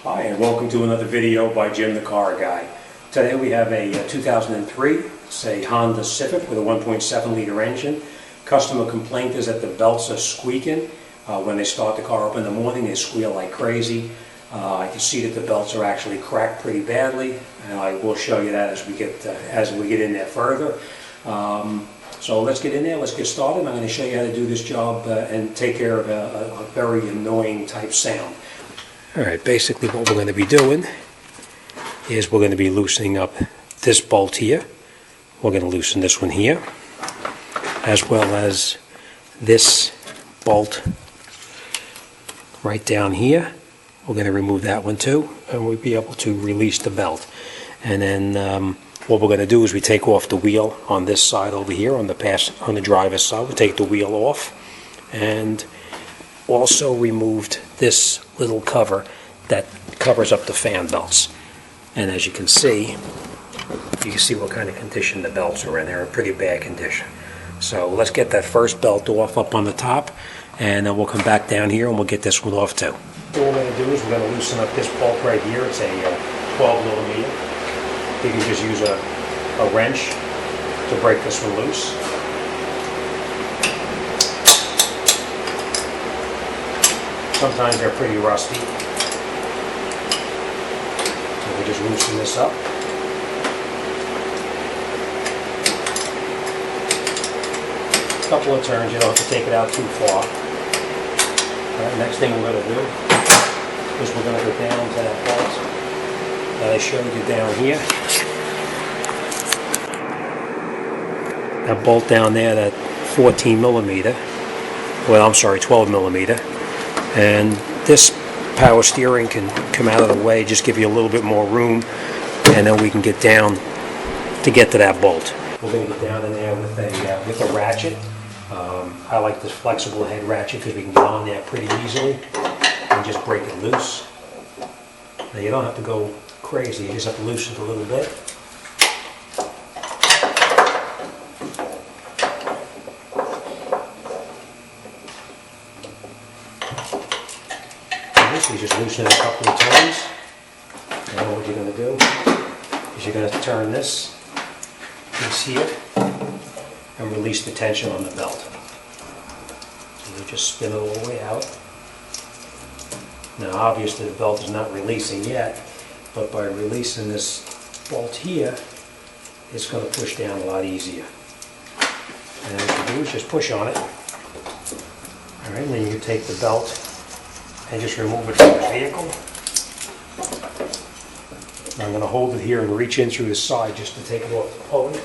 Hi, and welcome to another video by Jimthecarguy. Today we have a 2003, it's a Honda Civic with a 1.7 liter engine. Customer complaint is that the belts are squeaking. When they start the car up in the morning, they squeal like crazy. I can see that the belts are actually cracked pretty badly, and I will show you that as we get in there further. So let's get in there, let's get started. I'm going to show you how to do this job and take care of a very annoying type sound. Alright, basically what we're going to be doing is we're going to be loosening up this bolt here. We're going to loosen this one here, as well as this bolt right down here. We're going to remove that one too, and we'll be able to release the belt. And then what we're going to do is we take off the wheel on this side over here, on the driver's side. We'll take the wheel off, and also removed this little cover that covers up the fan belts. And as you can see what kind of condition the belts are in. They're in pretty bad condition. So let's get that first belt off up on the top, and then we'll come back down here and we'll get this one off too. What we're going to do is we're going to loosen up this bolt right here. It's a 12 millimeter. You can just use a wrench to break this one loose. Sometimes they're pretty rusty. So we just loosen this up. A couple of turns, you don't have to take it out too far. Alright, next thing we're going to do is we're going to go down to that bolt that I showed you down here. That bolt down there, that 14 millimeter, well I'm sorry, 12 millimeter. And this power steering can come out of the way, just give you a little bit more room, and then we can get down to get to that bolt. We're going to get down in there with a ratchet. I like this flexible head ratchet because we can get on there pretty easily and just break it loose. Now you don't have to go crazy, you just have to loosen it a little bit. You just loosen it a couple of times. Now what you're going to do is you're going to turn this piece here and release the tension on the belt. So you just spin it all the way out. Now obviously the belt is not releasing yet, but by releasing this bolt here, it's going to push down a lot easier. And what you do is just push on it. Alright, and then you take the belt and just remove it from the vehicle. I'm going to hold it here and reach in through the side just to take it off the pulley.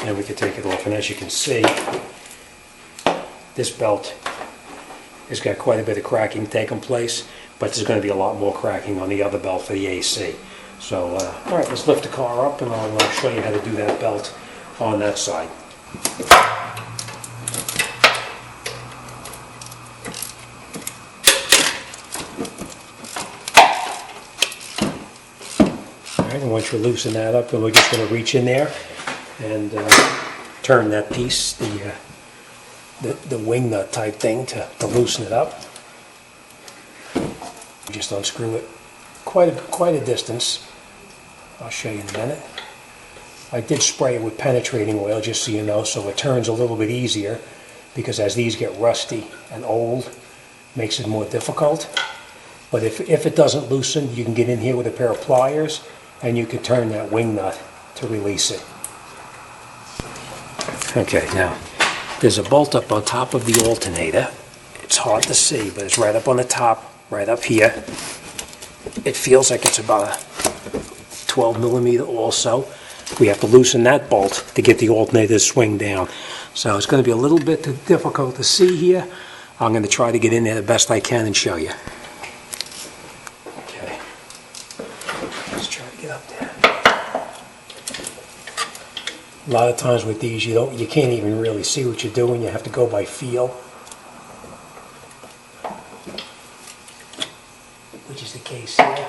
And we can take it off, and as you can see, this belt has got quite a bit of cracking taking place, but there's going to be a lot more cracking on the other belt for the AC. So, alright, let's lift the car up and I'll show you how to do that belt on that side. And once you loosen that up, then we're just going to reach in there and turn that piece, the wing nut type thing, to loosen it up. Just unscrew it quite a distance. I'll show you in a minute. I did spray it with penetrating oil, just so you know, so it turns a little bit easier, because as these get rusty and old, it makes it more difficult. But if it doesn't loosen, you can get in here with a pair of pliers and you can turn that wing nut to release it. Okay, now there's a bolt up on top of the alternator. It's hard to see, but it's right up on the top, right up here. It feels like it's about a 12 millimeter also. We have to loosen that bolt to get the alternator to swing down. So it's going to be a little bit difficult to see here. I'm going to try to get in there the best I can and show you. Let's try to get up there. A lot of times with these, you can't even really see what you're doing. You have to go by feel, which is the case here.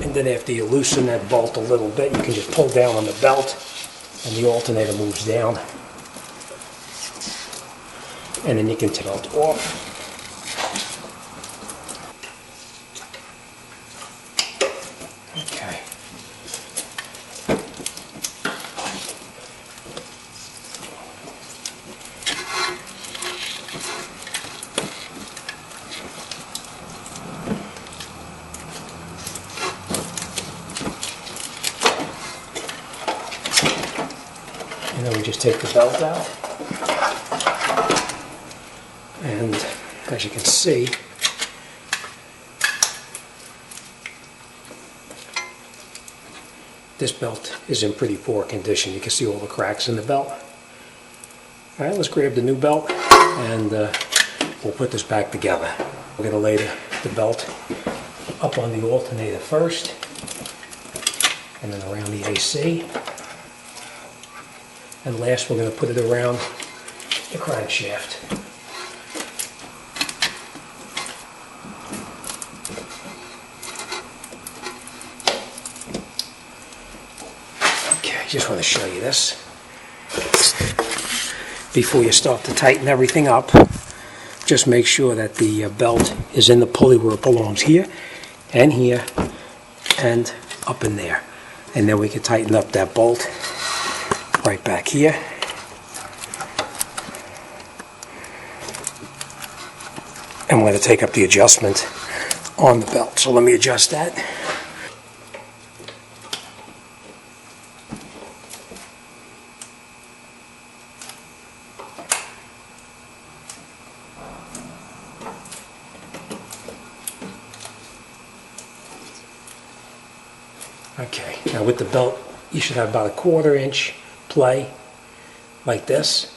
And then after you loosen that bolt a little bit, you can just pull down on the belt and the alternator moves down. And then you can take it off. Okay. And then we just take the belt out. And as you can see, this belt is in pretty poor condition. You can see all the cracks in the belt. All right, let's grab the new belt and we'll put this back together. We're going to lay the belt up on the alternator first, and then around the AC. And last, we're going to put it around the crankshaft. Okay, I just want to show you this. Before you start to tighten everything up, just make sure that the belt is in the pulley where it belongs, here and up in there. And then we can tighten up that bolt right back here. And we're going to take up the adjustment on the belt. So let me adjust that. Okay, now with the belt, you should have about a 1/4 inch play like this.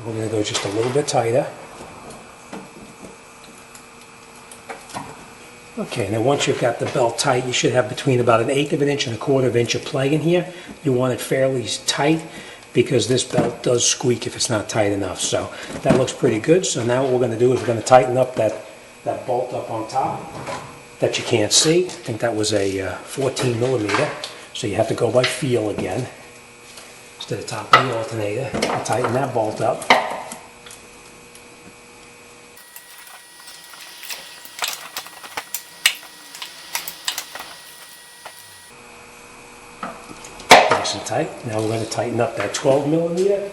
We're going to go just a little bit tighter. Okay, and then once you've got the belt tight, you should have between about 1/8 of an inch and 1/4 inch of play in here. You want it fairly tight because this belt does squeak if it's not tight enough. So that looks pretty good. So now what we're going to do is we're going to tighten up that bolt up on top that you can't see. I think that was a 14 millimeter. So you have to go by feel again. To the top of the alternator and tighten that bolt up. Nice and tight. Now we're going to tighten up that 12 millimeter.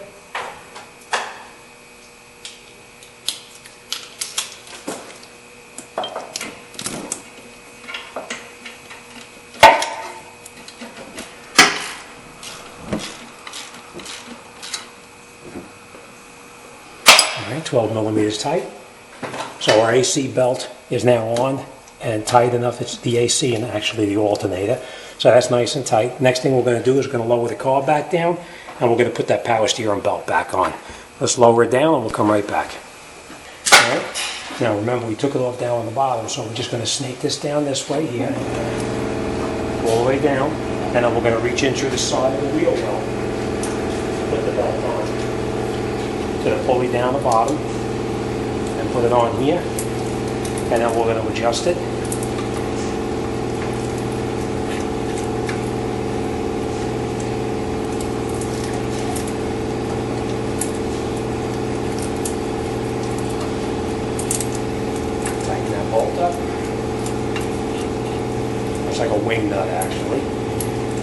Alright, 12 millimeters tight. So our AC belt is now on and tight enough. It's the AC and actually the alternator. So that's nice and tight. Next thing we're going to do is we're going to lower the car back down and we're going to put that power steering belt back on. Let's lower it down and we'll come right back. Alright, now remember we took it off down on the bottom, so we're just going to snake this down this way here, all the way down, and then we're going to reach in through the side of the wheel well. Put the belt on. To the pulley down the bottom and put it on here, and then we're going to adjust it. Tighten that bolt up. It's like a wing nut actually,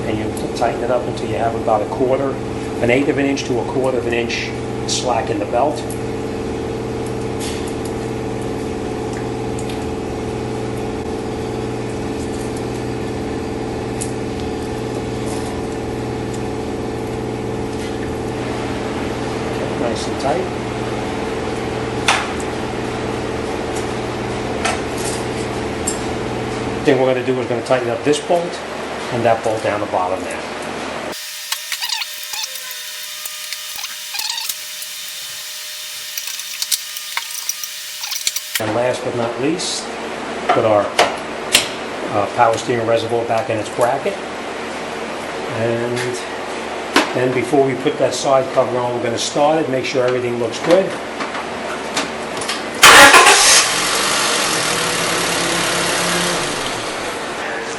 and you tighten it up until you have about 1/8 of an inch to 1/4 of an inch slack in the belt. Nice and tight. Then we're going to do is going to tighten up this bolt and that bolt down the bottom there. And last but not least, put our power steering reservoir back in its bracket. And then before we put that side cover on, we're going to start it, make sure everything looks good.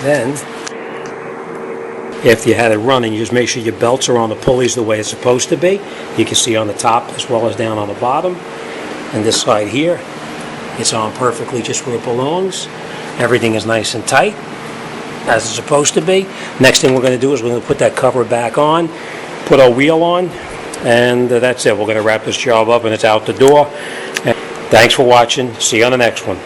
Then, after you had it running, you just make sure your belts are on the pulleys the way it's supposed to be. You can see on the top as well as down on the bottom. And this side here, it's on perfectly just where it belongs. Everything is nice and tight, as it's supposed to be. Next thing we're going to do is we're going to put that cover back on, put our wheel on, and that's it. We're going to wrap this job up and it's out the door. And thanks for watching. See you on the next one.